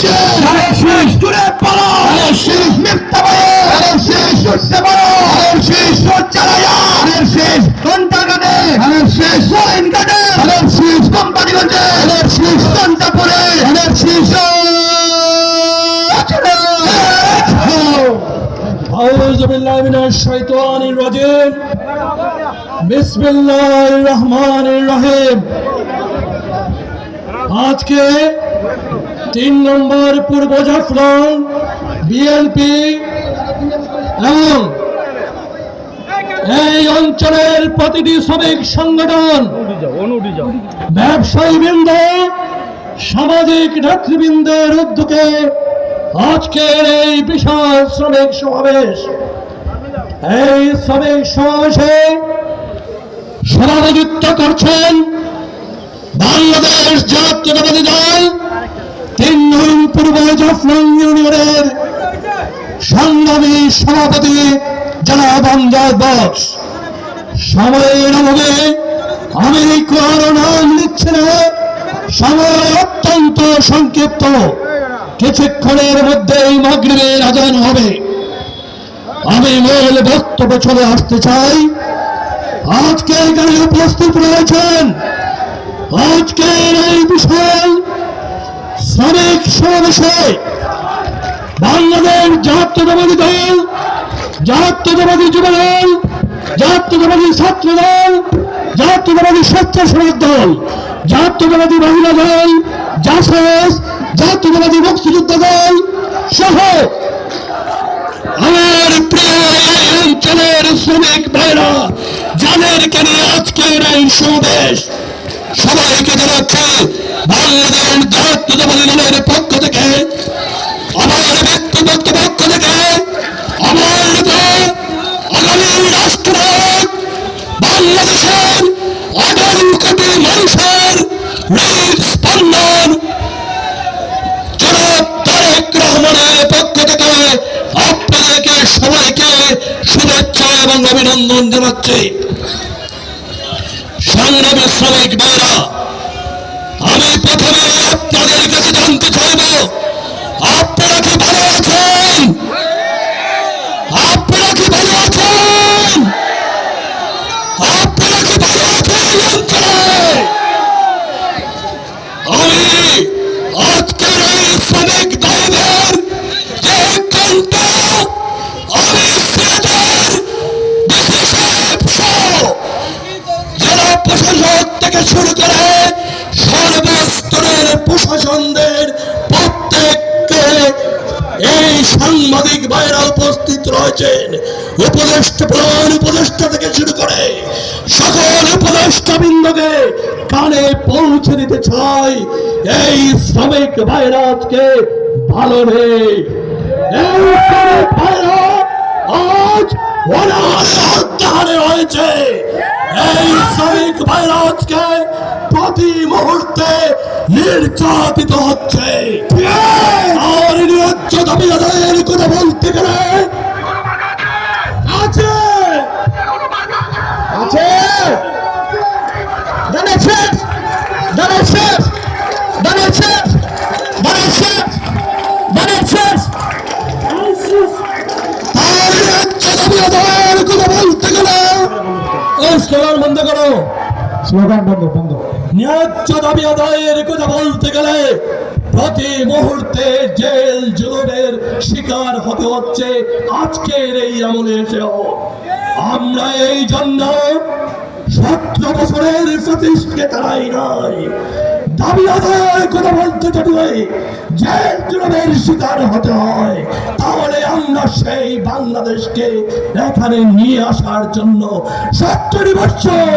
শেষ করে পালো শেষ মিথ্যা বলো শেষ করতে পারো শেষ চালায়া শেষ ঘন্টা কাটে শেষ লাইন কাটে শেষ কোম্পানি কাটে শেষ ঘন্টা পরে শেষ আউযু বিল্লাহি মিনাশ শাইতানির রাজিম বিসমিল্লাহির রহমানির রহিম। আজকে 3 নম্বর পূর্ব জাফলং বিএনপি এবং এই অঞ্চলের প্রতিটি শ্রমিক সংগঠন, ব্যবসায়ী বৃন্দ, সামাজিক নেতৃবৃন্দের উদ্যোগে আজকের এই বিশাল শ্রমিক সমাবেশ। এই শ্রমিক সমাবেশে সভাপতিত্ব করছেন বাংলাদেশ জাতীয়তাবাদী দল 3 নং পূর্ব জাফলং ইউনিয়নের সংগ্রামী সভাপতি জনাব আমজাদ বক্স। সময়ের অভাবে আমি কারো নাম লিখছি না, সময় অত্যন্ত সংক্ষিপ্ত, কিছুক্ষণের মধ্যেই মাগরিবের আজান হবে। আমি মূল বক্তব্য চলে আসতে চাই। আজকে এখানে উপস্থিত রয়েছেন আজকের এই বিশাল শ্রমিক সমাবেশে বাংলাদেশ জাতীয়তাবাদী দল, জাতীয়তাবাদী যুব দল, জাতীয়তাবাদী ছাত্র দল, জাতীয়তাবাদী স্বেচ্ছাসেবক দল, জাতীয়তাবাদী মহিলা দল, জাসদ, জাতীয়তাবাদী মুক্তিযোদ্ধা দল সহ আমার প্রিয় অঞ্চলের শ্রমিক ভাইরা যাদেরকে নিয়ে আজকের এই সমাবেশ, সবাইকে জানাচ্ছি বাংলাদেশ জাতীয়তাবাদী দলের পক্ষ থেকে, আমার ব্যক্তিগত পক্ষ থেকে, আমার আগামী রাষ্ট্রনায়ক বাংলাদেশের 18 কোটি মানুষের হৃদস্পন্দন জনাব তারেক রহমানের পক্ষ থেকে আপনাদেরকে সবাইকে শুভেচ্ছা এবং অভিনন্দন জানাচ্ছি। সংগ্রামী শ্রমিক ভাইরা, আমি প্রথমে আপনাদের কাছে জানতে চাইব, আপনারা কি ভালো আছেন? আপনারা কি ভালো আছেন? আপনারা কি ভালো আছেন অঞ্চলে? আমি আজকের এই শ্রমিক ভাইদের যে কণ্ঠ, আমি সিলেটের ডিসি সাহেব সহ জেলা প্রশাসক থেকে শুরু করে সর্বস্তরের প্রশাসনদের প্রত্যেককে, এই সাংবাদিক ভাইরা উপস্থিত রয়েছেন, উপদেষ্টা প্রধান উপদেষ্টা থেকে শুরু করে সকল উপদেষ্টা বৃন্দকে কানে পৌঁছে দিতে চাই, এই শ্রমিক ভাইরা আজকে ভালো নেই। এই শ্রমিক ভাইরা আজ অনাহারে হয়েছে। এই শ্রমিক ভাইরা আজকে প্রতি মুহূর্তে নির্যাতিত হচ্ছে। আর ন্যায্য দাবি আদায়ের কথা বলতে গেলে আছে আছে স্লোগান বন্ধ করো, স্লোগান বন্ধ। ন্যায্য দাবি আদায়ের কথা বলতে গেলে প্রতি মুহূর্তে জেল জুলুমের শিকার হতে হচ্ছে আজকের এই আমলে এসেও। আমরা এই জন্য 17 বছরের সতীশকে তারাই নাই, দাবি আদায়ের কথা বলতে চাইলে জেল জুলুমের শিকার হতে হয়, তাহলে আমরা সেই বাংলাদেশকে এখানে নিয়ে আসার জন্য 70 বছর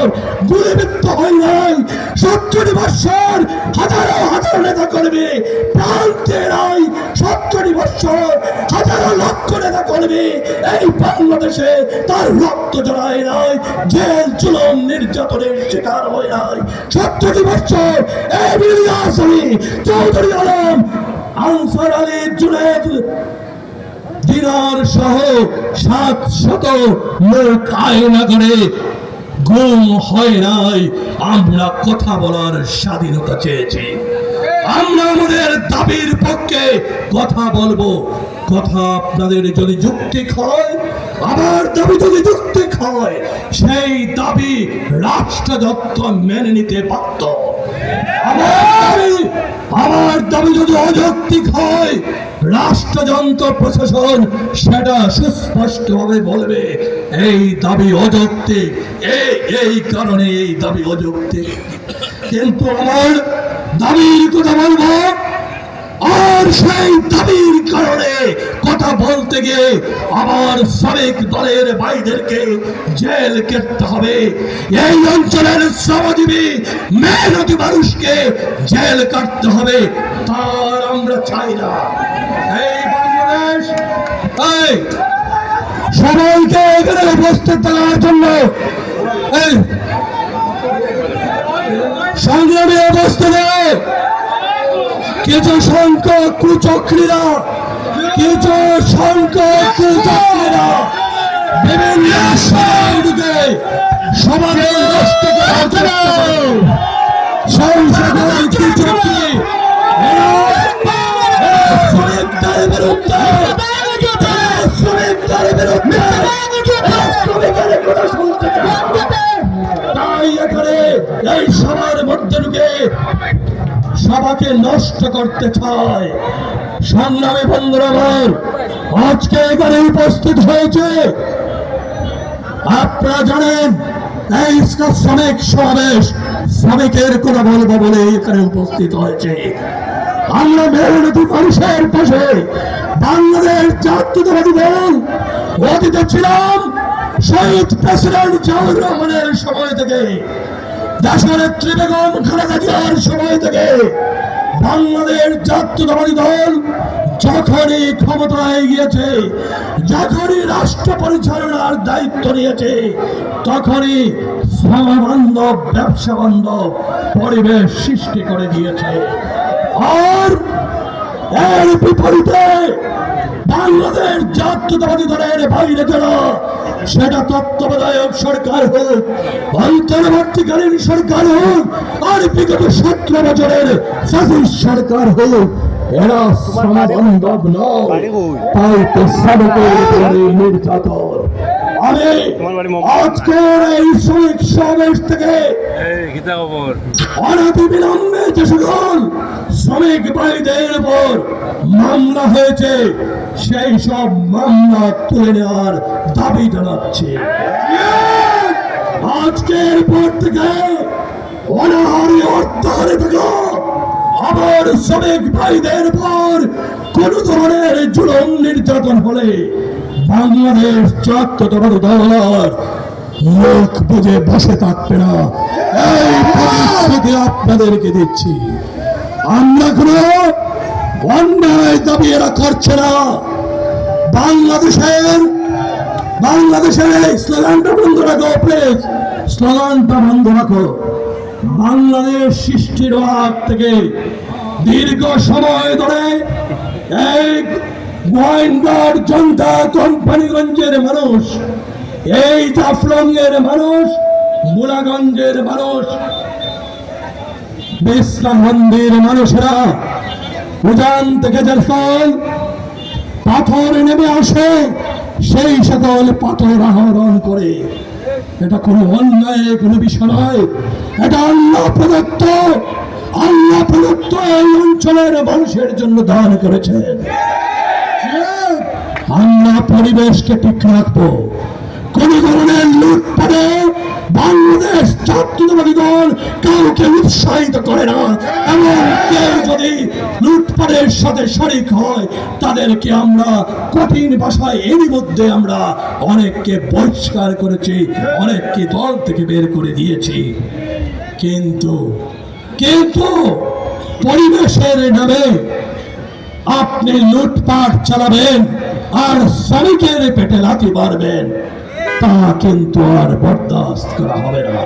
গুলিবিদ্ধ হই নাই, 70 বছর হাজারো হাজার নেতা কর্মী প্রান্তে নাই, 70 বছর হাজারো লক্ষ নেতা কর্মী এই বাংলাদেশে তার রক্ত জড়ায় নাই, জেল জুলুম নির্যাতনের শিকার হয় নাই, 70 বছর চৌধুরী আলম, আনসার আলী, জুনেদ, দিনার সহ 700 লোক আয়না করে গুম হয় নাই। আমরা কথা বলার স্বাধীনতা চেয়েছি, আমরা আমাদের দাবির পক্ষে কথা বলবো। কথা আপনাদের যদি যৌক্তিক হয়, আমার দাবি যদি যৌক্তিক হয়, সেই দাবি রাষ্ট্রযন্ত্র মেনে নিতে বাধ্য। আমার দাবি যদি অযৌক্তিক হয়, রাষ্ট্রযন্ত্র প্রশাসন সেটা সুস্পষ্টভাবে বলবে এই দাবি অযৌক্তিক, এই কারণে এই দাবি অযৌক্তিক। কিন্তু আমার দাবির কথা বলবো, আর সেই দাবির কারণে কথা বলতে গিয়ে আমার শ্রমিক দলের ভাইদেরকে জেল কেটে হবে। এই অঞ্চলের শ্রমজীবী মেহনতি মানুষকে জেল কাটতে হবে, তার আমরা চাই না। এই বাংলাদেশ, এই সবাইকে এখানে উপস্থিত থাকার জন্য এই সংগ্রামী অবস্থানে কিছু সংখ্যক কুচক্রীরা বিভিন্ন দিকে সমাজের নষ্ট করার জন্য সংসদের কুচক্রী শ্রমিকদের বিরুদ্ধে তাই এখানে এই সবার মধ্যে ঢুকে সবাকে নষ্ট করতে চায়। সংগ্রামী বন্ধুরা আমার, আজকে এখানে উপস্থিত হয়েছে, আপনারা জানেন এই শ্রমিক সমাবেশ, শ্রমিকের কথা বলবো বলে এখানে উপস্থিত হয়েছে। আমরা মেহনতি মানুষের পাশে বাংলাদেশ জাতীয়তাবাদী দল অতীতে ছিলাম। শহীদ প্রেসিডেন্ট জিয়াউর রহমানের সময় থেকে, দেশনেত্রী বেগম খালেদা জিয়ার সময় থেকে বাংলাদেশ জাতীয়তাবাদী দল যখনই ক্ষমতায় গিয়েছে, যখনই রাষ্ট্র পরিচালনার দায়িত্ব নিয়েছে, তখনই শ্রম বান্ধব, ব্যবসা বান্ধব পরিবেশ সৃষ্টি করে দিয়েছে। আর এর বিপরীতে বাংলাদেশ জাতীয়তাবাদী দলের বাইরে যারা, সেটা তত্ত্বাবধায়ক সরকার হোক, অন্তর্বর্তীকালীন সরকার হোক, আর বিগত 17 বছরের ফ্যাসিস্ট সরকার হোক, এরা শ্রমবান্ধব নয়, তাই তো শ্রমিকের উপরে নির্যাতন। আমি আজকের এই শ্রমিক সমাবেশ থেকে অনতিবিলম্বে যে সকল শ্রমিক ভাইদের উপর মামলা হয়েছে, সেই সব মামলা তুলে নেওয়ার দাবি জানাচ্ছে। আজকের পর থেকে অনাহারে হরতালে থাকা আবার শ্রমিক ভাইদের উপর কোন ধরনের জুলুম নির্যাতন হলে বাংলাদেশ জাতীয়তাবাদী দল মুখ বুঝে বসে থাকবে না, এই প্রতিশ্রুতি আপনাদেরকে দিচ্ছি। আমরা কোনো অন্যায় দাবি এরা করছে না। বাংলাদেশের স্লোগানটা বন্ধ রাখো, প্লিজ স্লোগানটা বন্ধ রাখো। বাংলাদেশ সৃষ্টির আগ থেকে দীর্ঘ সময় ধরে এই গোয়েন্দার জনতা, কোম্পানিগঞ্জের মানুষ, এই জাফলংয়ের মানুষ, মুলাগঞ্জের মানুষ, বিশ্রাম মন্দির মানুষেরা উজান থেকে যখন পাথর নেমে আসে, সেই সকল পাথর আহরণ করে, এটা কোনো অন্যায় কোনো বিষয় নয়, এটা আল্লাহ প্রদত্ত এই অঞ্চলের মানুষের জন্য দান করেছেন। আমরা পরিবেশকে ঠিক রাখবো। কোন ধরনের লুটপাটে বাংলাদেশ জাতীয়তাবাদী দল কাউকে উৎসাহিত করে না, এবং কেউ যদি লুটপাটের সাথে শরিক হয়, তাদেরকে আমরা কঠিন ভাষায় এরই মধ্যে আমরা অনেককে বহিষ্কার করেছি, অনেককে দল থেকে বের করে দিয়েছি। কিন্তু পরিবেশের নামে আপনি লুটপাট চালাবেন আর শ্রমিকের পেটে লাথি মারবেন, তা কিন্তু আর বরদাস্ত করা হবে না।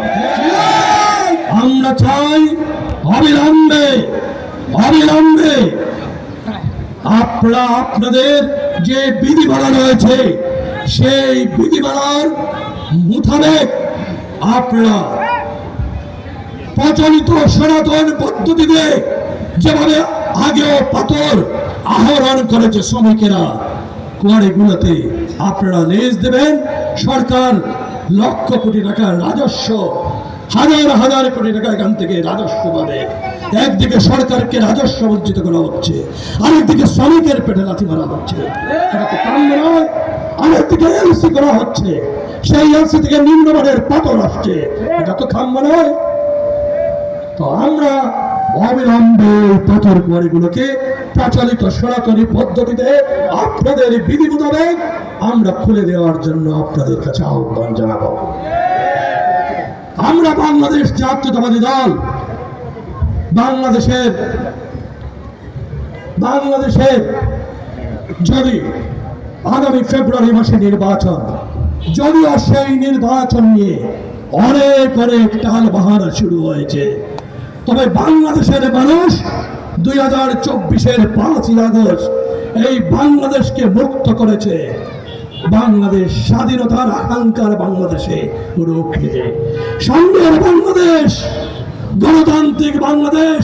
আমরা চাই অবিলম্বে আপনাদের যে বিধিমালা রয়েছে, সেই বিধিমালার মোতাবেক আপনারা প্রচলিত সনাতন পদ্ধতিতে যেভাবে আগেও পাথর আহরণ করেছে শ্রমিকেরা কোয়ারিগুলোতে। আপনারা লেজ দেবেন, সরকার লক্ষ কোটি টাকার রাজস্ব, হাজার হাজার কোটি টাকা এখান থেকে রাজস্ব পাবে। একদিকে সরকারকে রাজস্ব বঞ্চিত করা হচ্ছে, আরেকদিকে শ্রমিকের পেটে লাথি মারা হচ্ছে। এটা তো কাম্য নয়। আরেকদিকে এলসি করা হচ্ছে, সেই এলসি থেকে নিম্নমানের পাথর আসছে। এটা তো কাম্য নয়। তো আমরা অবিলম্বে পাথর কোয়ারিগুলোকে প্রচলিত সনাতনী পদ্ধতিতে আপনাদের বিধি মোতাবেক আমরা খুলে দেওয়ার জন্য আপনাদের কাছে আহ্বান জানাবো। আমরা বাংলাদেশ জাতীয়তাবাদী দল বাংলাদেশের যদি আগামী ফেব্রুয়ারি মাসে নির্বাচন, যদিও সেই নির্বাচন নিয়ে অনেক অনেক টাল বাহানা শুরু হয়েছে, তবে বাংলাদেশের মানুষ 2024-এর 5ই আগস্ট এই বাংলাদেশকে মুক্ত করেছে। বাংলাদেশ স্বাধীনতার আকাঙ্ক্ষার বাংলাদেশে রূপ নিতে, সংগ্রামের বাংলাদেশ, গণতান্ত্রিক বাংলাদেশ,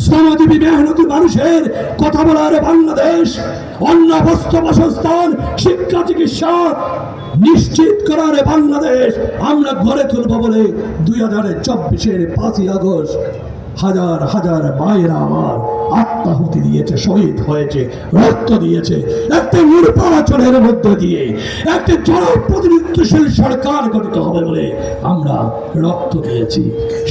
শ্রমজীবী মেহনতি মানুষের কথা বলার বাংলাদেশ, অন্ন বস্ত্র বাসস্থান শিক্ষা চিকিৎসা নিশ্চিত করার বাংলাদেশ আমরা গড়ে তুলব বলে 2024-এর 5ই আগস্ট হাজার হাজার মায়েরা আমার আত্মাহুতি দিয়েছে, শহীদ হয়েছে, রক্ত দিয়েছে। একটা নির্বাচনের মধ্য দিয়ে একটা জনপ্রতিনিধিত্বশীল সরকার গঠিত হবে বলে আমরা রক্ত দিয়েছি।